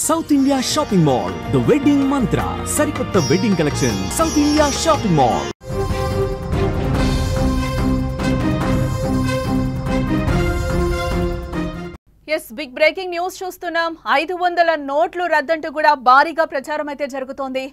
South India shopping mall the wedding Mantra సరికొత్త wedding collection South India shopping mall. Yes big breaking news చూస్తున్నాం. 500 నోట్లు రద్దంటూ కూడా భారీగా ప్రచారం అయితే జరుగుతోంది.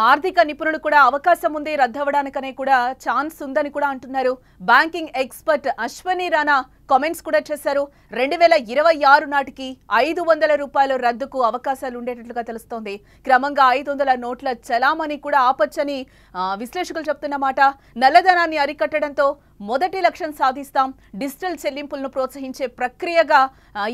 ఆర్థిక నిపుణులు కూడా అవకాశం ఉంది రద్దవడానికనే కూడా ఛాన్స్ ఉందని కూడా అంటున్నారు. Banking expert Ashwani Rana comments కూడా చేశారు. 2026 నాటికి 500 రూపాయల రద్దుకు అవకాశాలు ఉండేటట్లుగా తెలుస్తోంది. క్రమంగా 500 నోట్ల చలామణి కూడా ఆపొచ్చని విశ్లేషకులు చెప్తున్నమాట. నల్లధనాన్ని అరికట్టడంతో మొదటి లక్ష్యం సాధిస్తాం, డిజిటల్ చెల్లింపులను ప్రోత్సహించే ప్రక్రియగా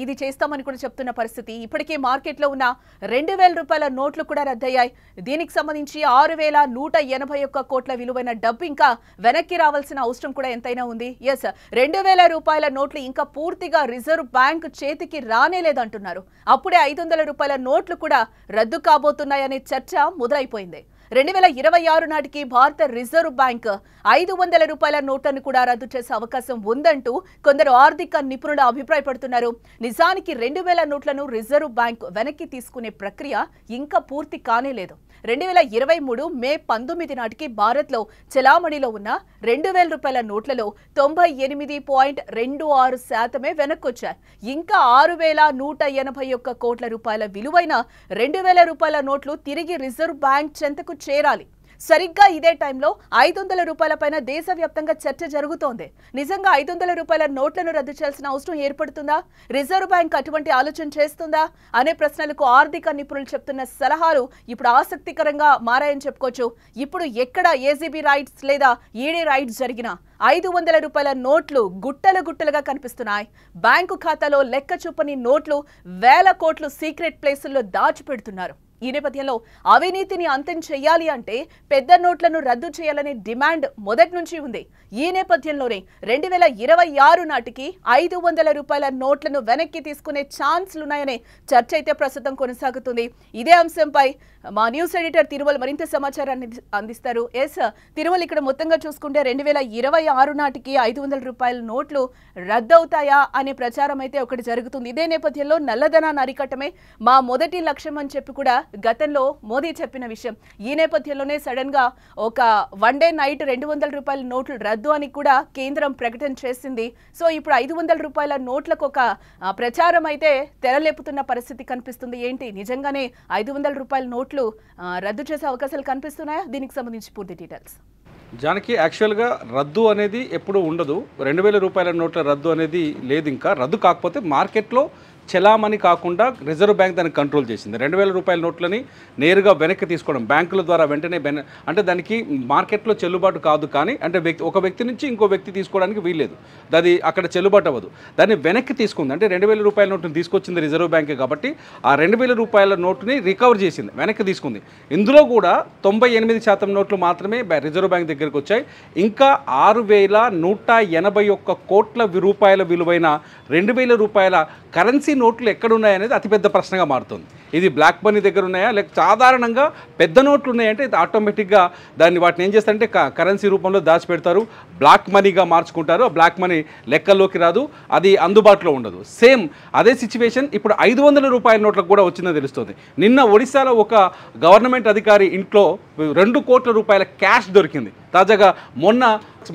ఇది చేస్తామని కూడా చెప్తున్న పరిస్థితి. ఇప్పటికే మార్కెట్లో ఉన్న 2000 రూపాయల నోట్లు కూడా రద్దయ్యాయి. దీనికి సంబంధించి 6181 కోట్ల విలువైన డబ్బు ఇంకా వెనక్కి రావాల్సిన అవసరం కూడా ఎంతైనా ఉంది. ఎస్ 2000 రూపాయల నోట్లు ఇంకా పూర్తిగా రిజర్వ్ బ్యాంక్ చేతికి రానేలేదంటున్నారు. అప్పుడే 500 రూపాయల నోట్లు కూడా రద్దు కాబోతున్నాయనే చర్చ మొదలైపోయింది. 2026 నాటికి భారత రిజర్వ్ బ్యాంక్ 500 రూపాయల నోట్లను కూడా రద్దు చేసే అవకాశం ఉందంటూ కొందరు ఆర్థిక నిపుణులు అభిప్రాయపడుతున్నారు. నిజానికి 2000 నోట్లను రిజర్వ్ బ్యాంక్ వెనక్కి తీసుకునే ప్రక్రియ ఇంకా పూర్తి కానేలేదు. 2023 మే 19 నాటికి భారత్లో చలామణిలో ఉన్న 2000 రూపాయల నోట్లలో 98.26% వెనక్కొచ్చాయి. ఇంకా 6181 కోట్ల రూపాయల విలువైన 2000 రూపాయల నోట్లు తిరిగి రిజర్వ్ బ్యాంక్ చెంతకు చేరాలి. సరిగ్గా ఇదే టైంలో 500 రూపాయల పైన దేశవ్యాప్తంగా చర్చ జరుగుతోంది. నిజంగా 500 రూపాయల నోట్లను రద్దు చేయాల్సిన అవసరం ఏర్పడుతుందా? రిజర్వ్ బ్యాంక్ అటువంటి ఆలోచన చేస్తుందా అనే ప్రశ్నలకు ఆర్థిక నిపుణులు చెప్తున్న సలహాలు ఇప్పుడు ఆసక్తికరంగా మారాయని చెప్పుకోవచ్చు. ఇప్పుడు ఎక్కడ ఏసీబీ రైడ్స్ లేదా ఈడీ రైడ్స్ జరిగినా 500 రూపాయల నోట్లు గుట్టలుగా కనిపిస్తున్నాయి. బ్యాంకు ఖాతాలో లెక్క చూపని నోట్లు వేల కోట్లు సీక్రెట్ ప్లేసుల్లో దాచిపెడుతున్నారు. ఈ నేపథ్యంలో అవినీతిని అంతం చేయాలి అంటే పెద్ద నోట్లను రద్దు చేయాలనే డిమాండ్ మొదటి నుంచి ఉంది. ఈ నేపథ్యంలోనే 2026 నాటికి 500 రూపాయల నోట్లను వెనక్కి తీసుకునే ఛాన్స్లున్నాయనే చర్చ అయితే ప్రస్తుతం కొనసాగుతుంది. ఇదే అంశంపై మా న్యూస్ ఎడిటర్ తిరుమల మరింత సమాచారాన్ని అందిస్తారు. ఎస్ తిరుమల, ఇక్కడ మొత్తంగా చూసుకుంటే 2026 నాటికి 500 రూపాయల నోట్లు రద్దవుతాయా అనే ప్రచారం అయితే ఒకటి జరుగుతుంది. ఇదే నేపథ్యంలో నల్లధనాన్ని అరికట్టమే మా మొదటి లక్ష్యం అని చెప్పి కూడా గతంలో మోదీ చెప్పిన విషయం. ఈ నేపథ్యంలోనే సడన్ గా ఒక వన్ డే నైట్ 200 రూపాయల నోట్లు రద్దు అని కూడా కేంద్రం ప్రకటన చేసింది. సో ఇప్పుడు 500 రూపాయల నోట్లకు ఒక ప్రచారం అయితే తెరలేపుతున్న పరిస్థితి కనిపిస్తుంది. ఏంటి నిజంగానే 500 రూపాయల నోట్లు రద్దు చేసే అవకాశాలు కనిపిస్తున్నాయా? దీనికి సంబంధించి పూర్తి డీటెయిల్స్. జానకి, యాక్చువల్గా రద్దు అనేది ఎప్పుడు ఉండదు. 2000 రూపాయల నోట్ల రద్దు అనేది లేదు. ఇంకా రద్దు కాకపోతే మార్కెట్లో చలామణి కాకుండా రిజర్వ్ బ్యాంక్ దాన్ని కంట్రోల్ చేసింది. 2000 రూపాయల నోట్లని నేరుగా వెనక్కి తీసుకోవడం బ్యాంకుల ద్వారా వెంటనే అంటే దానికి మార్కెట్లో చెల్లుబాటు కాదు. కానీ అంటే ఒక వ్యక్తి నుంచి ఇంకో వ్యక్తి తీసుకోవడానికి వీల్లేదు. అది అక్కడ చెల్లుబాటు అవ్వదు. దాన్ని వెనక్కి తీసుకుంది. అంటే 2000 రూపాయల నోటుని తీసుకొచ్చింది రిజర్వ్ బ్యాంకే కాబట్టి ఆ 2000 రూపాయల నోటుని రికవర్ చేసింది, వెనక్కి తీసుకుంది. ఇందులో కూడా 98% నోట్లు మాత్రమే రిజర్వ్ బ్యాంక్ దగ్గరికి వచ్చాయి. ఇంకా 6181 కోట్ల రూపాయల విలువైన 2000 రూపాయల కరెన్సీ నోట్లు ఎక్కడున్నాయనేది అతిపెద్ద ప్రశ్నగా మారుతుంది. ఇది బ్లాక్ మనీ దగ్గర ఉన్నాయా, లేక సాధారణంగా పెద్ద నోట్లు ఉన్నాయంటే ఇది ఆటోమేటిక్గా వాటిని ఏం చేస్తారంటే కరెన్సీ రూపంలో దాచిపెడతారు, బ్లాక్ మనీగా మార్చుకుంటారు. ఆ బ్లాక్ మనీ లెక్కల్లోకి రాదు, అది అందుబాటులో ఉండదు. సేమ్ అదే సిచ్యువేషన్ ఇప్పుడు 500 రూపాయల నోట్లకు కూడా వచ్చిందని తెలుస్తుంది. నిన్న ఒడిశాలో ఒక గవర్నమెంట్ అధికారి ఇంట్లో 2 కోట్ల రూపాయల క్యాష్ దొరికింది. తాజాగా మొన్న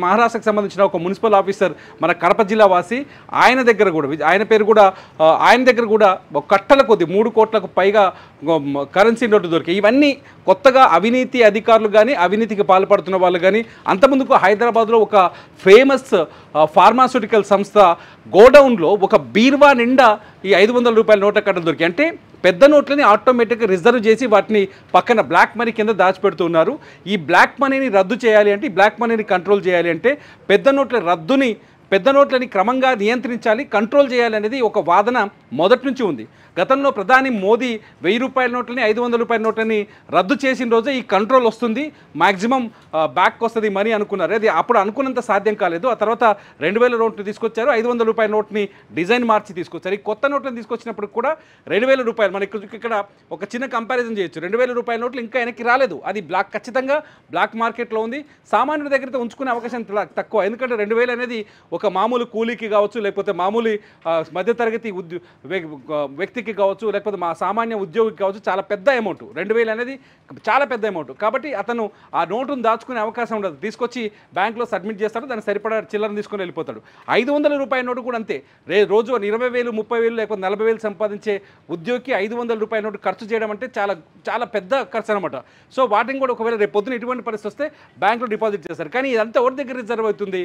మహారాష్ట్రకు సంబంధించిన ఒక మున్సిపల్ ఆఫీసర్ మన కడప జిల్లా వాసి ఆయన దగ్గర కూడా ఆయన దగ్గర కూడా కట్టల కొద్ది 3 కోట్లకు పైగా కరెన్సీ నోటు దొరికాయి. ఇవన్నీ కొత్తగా అవినీతి అధికారులు కానీ అవినీతికి పాల్పడుతున్న వాళ్ళు కానీ అంతకుముందుకు హైదరాబాద్లో ఒక ఫేమస్ ఫార్మాస్యూటికల్ సంస్థ గోడౌన్లో ఒక బీర్వా నిండా ఈ 500 రూపాయల నోట్ల కట్టలు దొరికాయి. అంటే పెద్ద నోట్లని ఆటోమేటిక్గా రిజర్వ్ చేసి వాటిని పక్కన బ్లాక్ మనీ కింద దాచిపెడుతున్నారు. ఈ బ్లాక్ మనీని రద్దు చేయాలి అంటే, ఈ బ్లాక్ మనీని కంట్రోల్ చేయాలి అంటే పెద్ద నోట్లని క్రమంగా నియంత్రించాలి, కంట్రోల్ చేయాలి అనేది ఒక వాదన మొదటి నుంచి ఉంది. గతంలో ప్రధాని మోదీ 1000 రూపాయల నోట్లని 500 రూపాయల నోట్లని రద్దు చేసిన రోజే ఈ కంట్రోల్ వస్తుంది, మ్యాక్సిమం బ్యాక్ వస్తుంది మనీ అనుకున్నారు. అది అప్పుడు అనుకున్నంత సాధ్యం కాలేదు. ఆ తర్వాత 2000 నోట్లు తీసుకొచ్చారు, 500 రూపాయల నోట్ని డిజైన్ మార్చి తీసుకొచ్చారు. ఈ కొత్త నోట్లను తీసుకొచ్చినప్పుడు కూడా 2000 రూపాయలు మనకి ఇక్కడ ఒక చిన్న కంపారిజన్ చేయొచ్చు. 2000 రూపాయల నోట్లు ఇంకా వెనక్కి రాలేదు, అది ఖచ్చితంగా బ్లాక్ మార్కెట్లో ఉంది. సామాన్యుడి దగ్గర ఉంచుకునే అవకాశం తక్కువ, ఎందుకంటే 2000 అనేది ఒక మామూలు కూలీకి కావచ్చు, లేకపోతే మామూలు మధ్యతరగతి వ్యక్తికి రైతుకి కావచ్చు, లేకపోతే మా సామాన్య ఉద్యోగికి కావచ్చు చాలా పెద్ద అమౌంట్. 2000 అనేది చాలా పెద్ద అమౌంట్. కాబట్టి అతను ఆ నోటును దాచుకునే అవకాశం ఉండదు. తీసుకొచ్చి బ్యాంక్లో సబ్మిట్ చేస్తాడు, దాన్ని సరిపడా చిల్లర తీసుకొని వెళ్ళిపోతాడు. 500 రూపాయల నోటు కూడా అంతే. రోజు 20,000, 30,000 లేకపోతే 40,000 సంపాదించే ఉద్యోగికి 500 రూపాయల నోటు ఖర్చు చేయడం అంటే చాలా చాలా పెద్ద ఖర్చు అనమాట. సో వాటిని కూడా ఒకవేళ రేపు పొద్దున ఇటువంటి పరిస్థితి వస్తే బ్యాంకులో డిపాజిట్ చేస్తారు. కానీ ఇదంతా ఎవరి దగ్గర రిజర్వ్ అవుతుంది?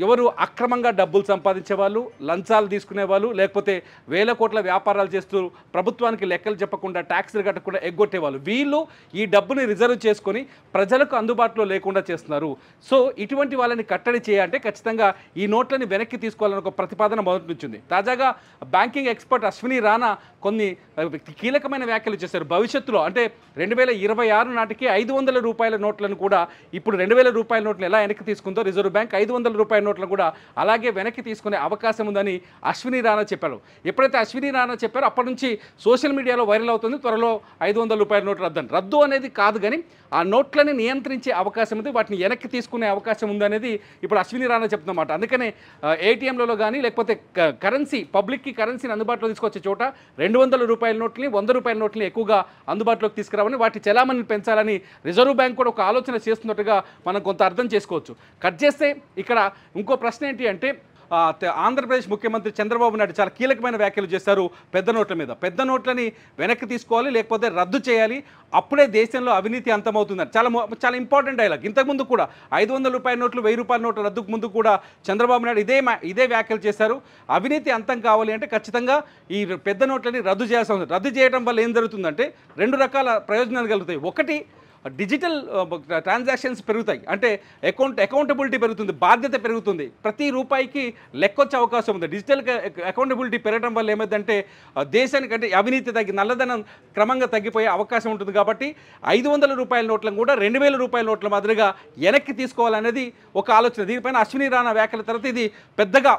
ఎవరు అక్రమంగా డబ్బులు సంపాదించే వాళ్ళు, లంచాలు తీసుకునే వాళ్ళు, లేకపోతే వేల కోట్ల వ్యాపారాలు చేస్తూ ప్రభుత్వానికి లెక్కలు చెప్పకుండా ట్యాక్సులు కట్టకుండా ఎగ్గొట్టేవాళ్ళు, వీళ్ళు ఈ డబ్బుని రిజర్వ్ చేసుకొని ప్రజలకు అందుబాటులో లేకుండా చేస్తున్నారు. సో ఇటువంటి వాళ్ళని కట్టడి చేయాలంటే ఖచ్చితంగా ఈ నోట్లని వెనక్కి తీసుకోవాలని ఒక ప్రతిపాదన మొదటి నుంచి ఉంది. తాజాగా బ్యాంకింగ్ ఎక్స్పర్ట్ అశ్విని రాణా కొన్ని కీలకమైన వ్యాఖ్యలు చేశారు. భవిష్యత్తులో అంటే 2026 నాటికి 500 రూపాయల నోట్లను కూడా ఇప్పుడు 2000 రూపాయల నోట్లు ఎలా వెనక్కి తీసుకుందో రిజర్వ్ బ్యాంక్ 500 రూపాయల నోట్లను కూడా అలాగే వెనక్కి తీసుకునే అవకాశం ఉందని అశ్విని రాణా చెప్పారు. ఎప్పుడైతే అశ్విని రాణా చెప్పారో అప్పటి నుంచి సోషల్ మీడియాలో వైరల్ అవుతుంది, త్వరలో 500 రూపాయల నోట్లు రద్దు అనేది కాదు, కానీ ఆ నోట్లని నియంత్రించే అవకాశం ఉంది, వాటిని వెనక్కి తీసుకునే అవకాశం ఉందనేది ఇప్పుడు అశ్విని రాణా చెప్తున్నమాట. అందుకనే ఏటీఎంలలో కానీ లేకపోతే కరెన్సీ పబ్లిక్కి కరెన్సీని అందుబాటులో తీసుకొచ్చే చోట 200 రూపాయల నోట్లని 100 రూపాయల నోట్లని ఎక్కువగా అందుబాటులోకి తీసుకురావని, వాటి చలామణిని పెంచాలని రిజర్వ్ బ్యాంక్ కూడా ఒక ఆలోచన చేస్తున్నట్టుగా మనం కొంత అర్థం చేసుకోవచ్చు. కట్ చేస్తే ఇక్కడ ఇంకో ప్రశ్న ఏంటి అంటే ఆంధ్రప్రదేశ్ ముఖ్యమంత్రి చంద్రబాబు నాయుడు చాలా కీలకమైన వ్యాఖ్యలు చేశారు పెద్ద నోట్ల మీద. పెద్ద నోట్లని వెనక్కి తీసుకోవాలి, లేకపోతే రద్దు చేయాలి, అప్పుడే దేశంలో అవినీతి అంతమవుతుందని చాలా ఇంపార్టెంట్ డైలాగ్. ఇంతకుముందు కూడా 500 రూపాయల నోట్లు 1000 రూపాయల నోట్లు రద్దుకు ముందు కూడా చంద్రబాబు నాయుడు ఇదే వ్యాఖ్యలు చేశారు. అవినీతి అంతం కావాలి అంటే ఖచ్చితంగా ఈ పెద్ద నోట్లని రద్దు చేయాల్సి ఉంది. రద్దు చేయడం వల్ల ఏం జరుగుతుందంటే 2 రకాల ప్రయోజనాలు కలుగుతాయి. ఒకటి, డిజిటల్ ట్రాన్సాక్షన్స్ పెరుగుతాయి, అంటే అకౌంటబిలిటీ పెరుగుతుంది, బాధ్యత పెరుగుతుంది, ప్రతి రూపాయికి లెక్కొచ్చే అవకాశం ఉంది. డిజిటల్ అకౌంటబిలిటీ పెరగడం వల్ల ఏమైందంటే దేశానికంటే అవినీతి నల్లధనం క్రమంగా తగ్గిపోయే అవకాశం ఉంటుంది. కాబట్టి 500 రూపాయల నోట్లను కూడా 2000 రూపాయల నోట్ల మాదిరిగా వెనక్కి తీసుకోవాలనేది ఒక ఆలోచన. దీనిపైన అశ్విని రాణా వ్యాఖ్యల తర్వాత ఇది పెద్దగా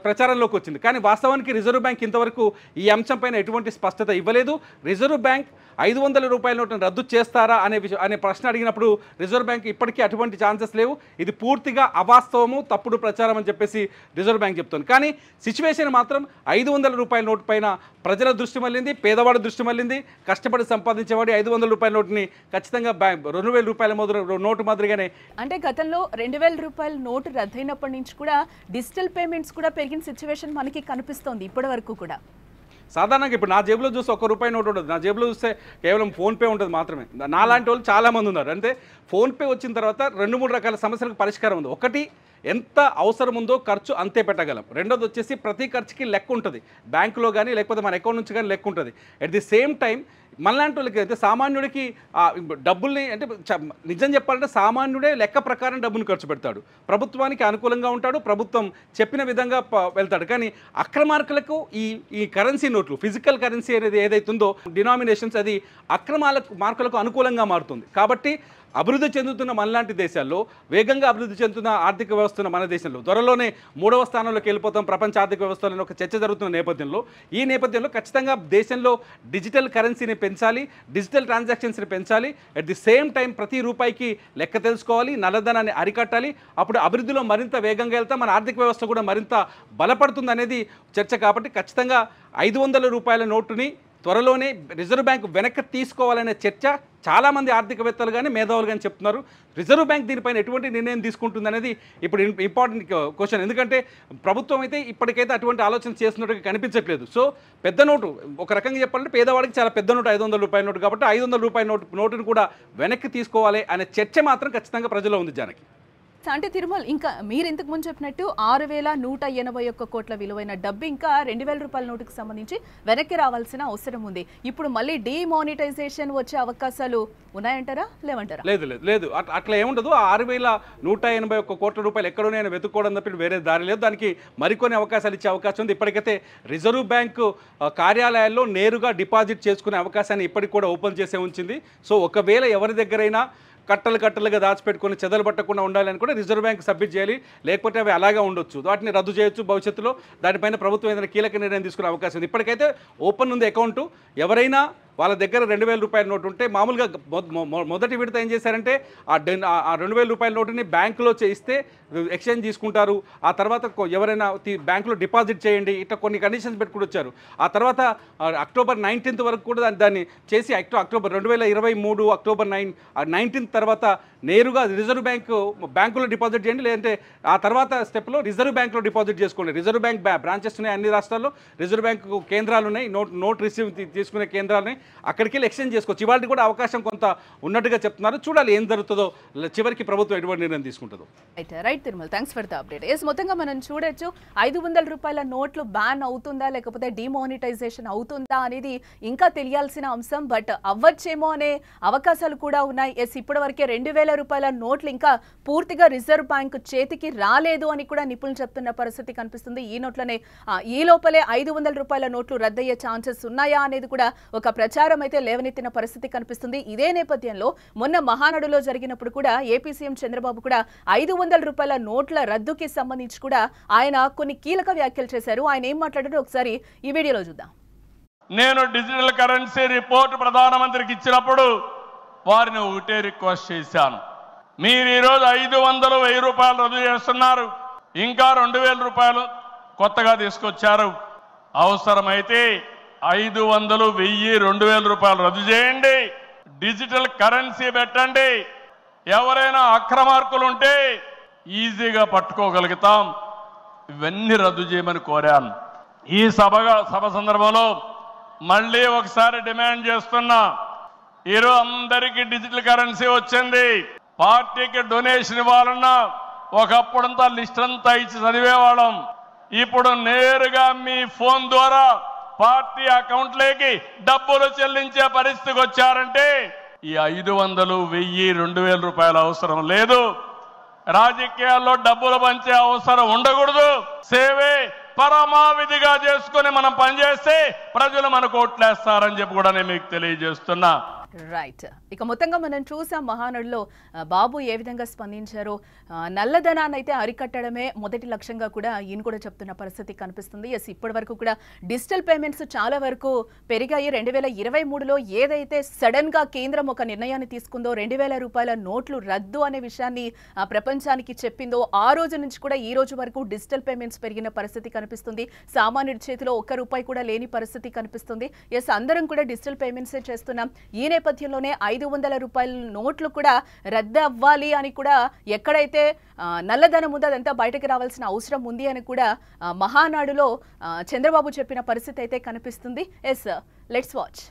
ప్రచారంలోకి వచ్చింది. కానీ వాస్తవానికి రిజర్వ్ బ్యాంక్ ఇంతవరకు ఈ అంశంపైన ఎటువంటి స్పష్టత ఇవ్వలేదు. రిజర్వ్ బ్యాంక్ 500 రూపాయల నోట్లను రద్దు చేస్తారా అనే ప్రశ్న అడిగినప్పుడు రిజర్వ్ బ్యాంక్ ఇప్పటికీ అటువంటి ఛాన్సెస్ లేవు, ఇది పూర్తిగా అవాస్తవము, తప్పుడు ప్రచారం అని చెప్పేసి రిజర్వ్ బ్యాంక్ చెప్తుంది. కానీ సిచ్యువేషన్ మాత్రం 500 రూపాయల నోటు పైన ప్రజల దృష్టి మళ్ళింది, పేదవాడి దృష్టి మళ్ళింది. కష్టపడి సంపాదించేవాడి 500 రూపాయల నోటుని ఖచ్చితంగా 2000 రూపాయల నోటు మాదిరిగానే. అంటే గతంలో 2000 రూపాయల నోటు రద్దయినప్పటి నుంచి కూడా డిజిటల్ పేమెంట్స్ కూడా పెరిగిన సిచ్యువేషన్ మనకి కనిపిస్తోంది ఇప్పటి వరకు కూడా. సాధారణంగా ఇప్పుడు నా జేబులో చూస్తే ₹1 నోటు ఉండదు, నా జేబులో చూస్తే కేవలం ఫోన్పే ఉంటుంది మాత్రమే. నాలాంటి వాళ్ళు చాలామంది ఉన్నారు. అంటే ఫోన్పే వచ్చిన తర్వాత 2-3 రకాల సమస్యలకు పరిష్కారం ఉంది. ఒకటి, ఎంత అవసరం ఉందో ఖర్చు అంతే పెట్టగలం. రెండోది వచ్చేసి ప్రతి ఖర్చుకి లెక్క ఉంటుంది, బ్యాంకులో కానీ లేకపోతే మన అకౌంట్ నుంచి కానీ లెక్క ఉంటుంది. అట్ ది సేమ్ టైం మనలాంటి వాళ్ళకి అయితే సామాన్యుడికి డబ్బుల్ని అంటే నిజం చెప్పాలంటే సామాన్యుడే లెక్క ప్రకారం డబ్బును ఖర్చు పెడతాడు, ప్రభుత్వానికి అనుకూలంగా ఉంటాడు, ప్రభుత్వం చెప్పిన విధంగా వెళ్తాడు. కానీ అక్రమార్కులకు ఈ కరెన్సీ నోట్లు, ఫిజికల్ కరెన్సీ అనేది ఏదైతుందో డినామినేషన్స్, అది మార్కులకు అనుకూలంగా మారుతుంది. కాబట్టి అభివృద్ధి చెందుతున్న మనలాంటి దేశాల్లో, వేగంగా అభివృద్ధి చెందుతున్న ఆర్థిక వ్యవస్థ ఉన్న మన దేశంలో త్వరలోనే 3వ స్థానంలోకి వెళ్ళిపోతాం ప్రపంచ ఆర్థిక వ్యవస్థలో ఒక చర్చ జరుగుతున్న నేపథ్యంలో ఖచ్చితంగా దేశంలో డిజిటల్ కరెన్సీని పెంచాలి, డిజిటల్ ట్రాన్సాక్షన్స్ని పెంచాలి. అట్ ది సేమ్ టైం ప్రతి రూపాయికి లెక్క తెలుసుకోవాలి, నల్లధనాన్ని అరికట్టాలి. అప్పుడు అభివృద్ధిలో మరింత వేగంగా వెళ్తాం, మన ఆర్థిక వ్యవస్థ కూడా మరింత బలపడుతుంది అనేది చర్చ. కాబట్టి ఖచ్చితంగా 500 రూపాయల నోటుని త్వరలోనే రిజర్వ్ బ్యాంక్ వెనక్కి తీసుకోవాలనే చర్చ చాలామంది ఆర్థికవేత్తలు కానీ మేధావులు కానీ చెప్తున్నారు. రిజర్వ్ బ్యాంక్ దీనిపైన ఎటువంటి నిర్ణయం తీసుకుంటుంది అనేది ఇప్పుడు ఇంపార్టెంట్ క్వశ్చన్. ఎందుకంటే ప్రభుత్వం అయితే ఇప్పటికైతే అటువంటి ఆలోచన చేస్తున్నట్టుగా కనిపించట్లేదు. సో పెద్ద నోటు ఒక రకంగా చెప్పాలంటే పేదవాడికి చాలా పెద్ద నోటు 500 రూపాయల నోటు, కాబట్టి 500 రూపాయల నోటును కూడా వెనక్కి తీసుకోవాలి అనే చర్చ మాత్రం ఖచ్చితంగా ప్రజల్లో ఉంది. జానకి, అంటే తిరుమల, ఇంకా మీరు ఇంతకు ముందు చెప్పినట్టు 6,181 కోట్ల విలువైన డబ్బు ఇంకా 2000 రూపాయల నోటుకు సంబంధించి వెనక్కి రావాల్సిన అవసరం ఉంది. ఇప్పుడు మళ్ళీ డిమానిటైజేషన్ వచ్చే అవకాశాలు ఉన్నాయంటారా, లేవంటారా? లేదు, అట్లా ఏముండదు. 6,181 కోట్ల రూపాయలు ఎక్కడోనైనా వెతుక్కోవడం తప్పి వేరే దారి లేదు. దానికి మరికొన్ని అవకాశాలు ఇచ్చే అవకాశం ఉంది. ఇప్పటికైతే రిజర్వ్ బ్యాంకు కార్యాలయాల్లో నేరుగా డిపాజిట్ చేసుకునే అవకాశాన్ని ఇప్పటికి కూడా ఓపెన్ చేసే ఉంచింది. సో ఒకవేళ ఎవరి దగ్గరైనా కట్టలుగా దాచిపెట్టుకొని చెదలు పట్టకుండా ఉండాలని కూడా రిజర్వ్ బ్యాంక్ సబ్మిట్ చేయాలి, లేకపోతే అవి అలాగా ఉండొచ్చు, వాటిని రద్దు చేయొచ్చు భవిష్యత్తులో. దానిపైన ప్రభుత్వం ఏదైనా కీలక నిర్ణయం తీసుకునే అవకాశం ఉంది. ఇప్పటికైతే ఓపెన్ ఉంది అకౌంటు, ఎవరైనా వాళ్ళ దగ్గర 2000 రూపాయల నోటు ఉంటే మామూలుగా మొదటి విడత ఏం చేశారంటే ఆ 2000 రూపాయల నోటుని బ్యాంకులో చేయిస్తే ఎక్స్చేంజ్ తీసుకుంటారు. ఆ తర్వాత ఎవరైనా బ్యాంకులో డిపాజిట్ చేయండి, ఇట్లా కొన్ని కండిషన్స్ పెట్టుకుని వచ్చారు. ఆ తర్వాత అక్టోబర్ 19th వరకు కూడా దాన్ని చేసి అక్టోబర్ 2023 అక్టోబర్ 19th తర్వాత నేరుగా రిజర్వ్ బ్యాంకులో డిపాజిట్ చేయండి, లేదంటే ఆ తర్వాత స్టెప్లో రిజర్వ్ బ్యాంకులో డిపాజిట్ చేసుకోండి. రిజర్వ్ బ్యాంక్ బ్రాంచెస్ ఉన్నాయి అన్ని రాష్ట్రాల్లో, రిజర్వ్ బ్యాంకు కేంద్రాలు ఉన్నాయి, నోట్ రిసీవ్ తీసుకునే కేంద్రాలు ఉన్నాయి, అక్కడికి వెళ్ళి ఎక్స్చేంజ్ చేసుకోవచ్చు. ఇవాళ కూడా అవకాశం కొంత ఉన్నట్టుగా చెప్తున్నారు. చూడాలి ఏం జరుగుతుందో, చివరికి ప్రభుత్వం ఎటువంటి నిర్ణయం తీసుకుంటుందో. Right Tirumala, thanks for the update. Yes, మొత్తంగా మనం చూడొచ్చు 500 రూపాయల నోట్లు బ్యాన్ అవుతుందా లేకపోతే డిమానిటైజేషన్ అవుతుందా అనేది ఇంకా తెలియాల్సిన అంశం. బట్ అవ్వచ్చేమో అనే అవకాశాలు కూడా ఉన్నాయి. ఎస్, ఇప్పటివరకే 2000 రూపాయల నోట్లు ఇంకా పూర్తిగా రిజర్వ్ బ్యాంక్ చేతికి రాలేదు అని కూడా నిపుణులు చెప్తున్న పరిస్థితి కనిపిస్తుంది. ఈ లోపలే 500 రూపాయల నోట్లు రద్దయ్యే ఛాన్సెస్ ఉన్నాయా అనేది కూడా ఒక ప్రచారం అయితే లేవనెత్తిన పరిస్థితి కనిపిస్తుంది. ఇదే నేపథ్యంలో మొన్న మహానాడులో జరిగినప్పుడు కూడా ఏపీ సీఎం చంద్రబాబు కూడా 500 రూపాయల నోట్ల రద్దుకి సంబంధించి కూడా ఆయన కొన్ని కీలక వ్యాఖ్యలు చేశారు. ఆయన ఏం మాట్లాడారో ఒకసారి ఈ వీడియోలో చూద్దాం. నేను డిజిటల్ కరెన్సీ రిపోర్ట్ ప్రధానమంత్రికి ఇచ్చినప్పుడు వారిని ఒకటే రిక్వెస్ట్ చేశాను, మీరు ఈరోజు 500, 1000 రూపాయలు రద్దు చేస్తున్నారు, ఇంకా 2000 రూపాయలు కొత్తగా తీసుకొచ్చారు. అవసరమైతే 500, 1000, 2000 రూపాయలు రద్దు చేయండి, డిజిటల్ కరెన్సీ పెట్టండి. ఎవరైనా అక్రమార్కులు ఉంటే ఈజీగా పట్టుకోగలుగుతాం. ఇవన్నీ రద్దు చేయమని కోరాను. ఈ సభ సందర్భంలో మళ్ళీ ఒకసారి డిమాండ్ చేస్తున్నా, ఈరోజు అందరికీ డిజిటల్ కరెన్సీ వచ్చింది. పార్టీకి డొనేషన్ ఇవ్వాలన్నా ఒకప్పుడంతా లిస్ట్ అంతా ఇచ్చి చదివేవాళ్ళం. ఇప్పుడు నేరుగా మీ ఫోన్ ద్వారా పార్టీ అకౌంట్లోకి డబ్బులు చెల్లించే పరిస్థితికి వచ్చారంటే ఈ 500, 1000, 2000 రూపాయల అవసరం లేదు. రాజకీయాల్లో డబ్బులు పంచే అవసరం ఉండకూడదు. సేవే పరమావిధిగా చేసుకుని మనం పనిచేస్తే ప్రజలు మనకు ఓట్లేస్తారని చెప్పి కూడా నేను మీకు తెలియజేస్తున్నా. రైట్, ఇక మొత్తంగా మనం చూసాం మహానాడులో బాబు ఏ విధంగా స్పందించారో. నల్లధనాన్ని అయితే అరికట్టడమే మొదటి లక్ష్యంగా కూడా ఈయన కూడా చెప్తున్న పరిస్థితి కనిపిస్తుంది. ఎస్, ఇప్పటి వరకు కూడా డిజిటల్ పేమెంట్స్ చాలా వరకు పెరిగాయి. 2023లో ఏదైతే సడన్ గా కేంద్రం ఒక నిర్ణయాన్ని తీసుకుందో 2000 రూపాయల నోట్లు రద్దు అనే విషయాన్ని ప్రపంచానికి చెప్పిందో ఆ రోజు నుంచి కూడా ఈ రోజు వరకు డిజిటల్ పేమెంట్స్ పెరిగిన పరిస్థితి కనిపిస్తుంది. సామాన్యుడి చేతిలో ₹1 కూడా లేని పరిస్థితి కనిపిస్తుంది. ఎస్, అందరం కూడా డిజిటల్ పేమెంట్సే చేస్తున్నాం. ఈ నేపథ్యంలోనే 500 రూపాయల నోట్లు కూడా రద్దు అవ్వాలి అని కూడా, ఎక్కడైతే నల్లధనం ఉందో అదంతా బయటకు రావాల్సిన అవసరం ఉంది అని కూడా మహానాడులో చంద్రబాబు చెప్పిన పరిస్థితి అయితే కనిపిస్తుంది. Yes, let's watch.